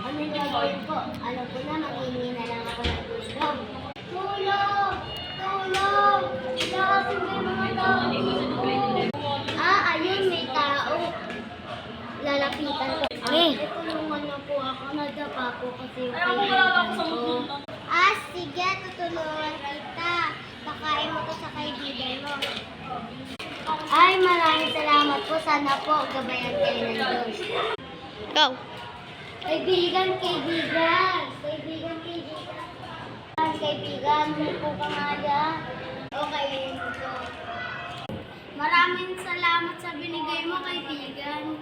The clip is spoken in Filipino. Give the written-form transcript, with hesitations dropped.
Ano gagawin ko? Alam ko na, maghihingi na lang ako ng tulong. Tulong! Tulong! Lakasin ko yung mga tao dito. Ayun, may tao. Lalapitan ko. Tutulungan na po ako. Nadapa po kasi yung kaibigan ko. Sige, tutulungan kita. Pakain mo to sa kaibigan mo. Ay, maraming salamat po. Sana po gabayan kayo ng Diyos. Go! Kaibigan, kaibigan. Kaibigan, kaibigan. Kaibigan, po ka nga dyan. Okay, ito. Maraming salamat sa binigay mo, kaibigan.